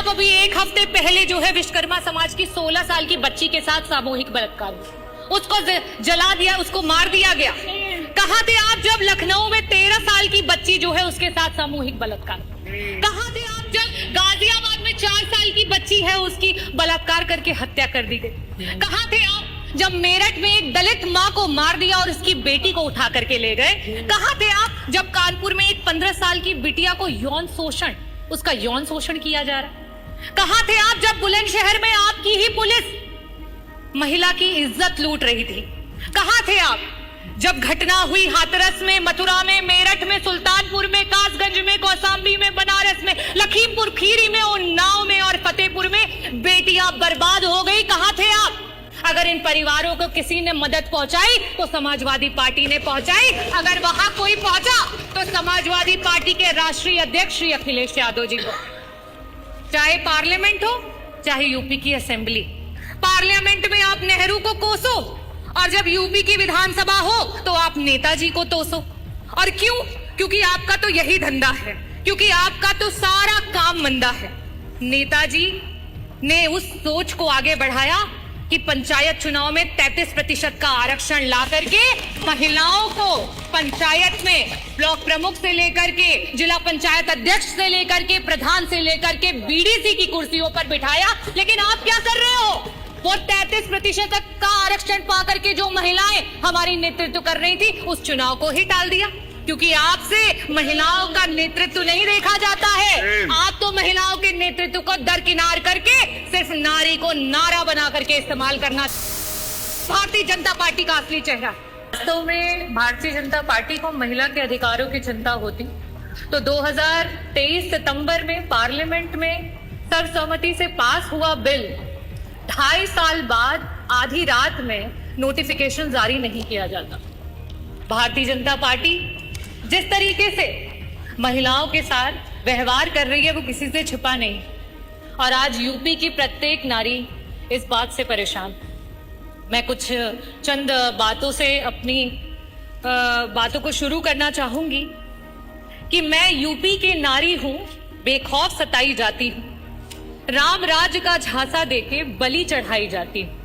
आप अभी एक हफ्ते पहले जो है विश्वकर्मा समाज की 16 साल की बच्ची के साथ सामूहिक बलात्कार, उसको जला दिया, उसको मार दिया गया। कहां थे आप जब लखनऊ में 13 साल की बच्ची जो है उसके साथ सामूहिक बलात्कार? कहां थे आप जब गाजियाबाद में 4 साल की बच्ची है उसकी बलात्कार करके हत्या कर दी गई? कहां थे आप जब मेरठ में एक दलित मां को मार दिया और उसकी बेटी को उठा करके ले गए? कहां थे आप जब कानपुर में एक 15 साल की बिटिया को उसका यौन शोषण किया जा रहा? कहां थे आप जब बुलंदशहर में आपकी ही पुलिस महिला की इज्जत लूट रही थी? कहां थे आप जब घटना हुई हाथरस में, मथुरा में, मेरठ में, सुल्तानपुर में, कासगंज में, कौशाम्बी में, बनारस में, लखीमपुर खीरी में, उन्नाव में और फतेहपुर में बेटियां बर्बाद हो गई? कहां थे आप? अगर इन परिवारों को किसी ने मदद पहुंचाई तो समाजवादी पार्टी ने पहुंचाई। अगर वहां कोई पहुंचा तो समाजवादी पार्टी के राष्ट्रीय अध्यक्ष श्री अखिलेश यादव जी को। चाहे पार्लियामेंट हो चाहे यूपी की असेंबली, पार्लियामेंट में आप नेहरू को कोसो और जब यूपी की विधानसभा हो तो आप नेताजी को तोसो। और क्यों? क्योंकि आपका तो यही धंधा है, क्योंकि आपका तो सारा काम मंदा है। नेताजी ने उस सोच को आगे बढ़ाया कि पंचायत चुनाव में 33% का आरक्षण ला करके महिलाओं को पंचायत में ब्लॉक प्रमुख से लेकर के जिला पंचायत अध्यक्ष से लेकर के प्रधान से लेकर के बीडीसी की कुर्सियों पर बिठाया। लेकिन आप क्या कर रहे हो? वो 33% का आरक्षण पा करके जो महिलाएं हमारी नेतृत्व कर रही थी उस चुनाव को ही टाल दिया, क्योंकि आपसे महिलाओं का नेतृत्व नहीं देखा जाता है। आप तो महिलाओं के नेतृत्व को दरकिनार करके सिर्फ नारी को नारा बना करके इस्तेमाल करना भारतीय जनता पार्टी का असली चेहरा। वास्तव में भारतीय जनता पार्टी को महिला के अधिकारों की चिंता होती तो 2023 सितंबर में पार्लियामेंट में सर्वसम्मति से पास हुआ बिल 2.5 साल बाद आधी रात में नोटिफिकेशन जारी नहीं किया जाता। भारतीय जनता पार्टी जिस तरीके से महिलाओं के साथ व्यवहार कर रही है वो किसी से छिपा नहीं, और आज यूपी की प्रत्येक नारी इस बात से परेशान। मैं कुछ चंद बातों से अपनी बातों को शुरू करना चाहूंगी कि मैं यूपी की नारी हूं, बेखौफ सताई जाती हूं, राम राज्य का झांसा देके बलि चढ़ाई जाती हूं।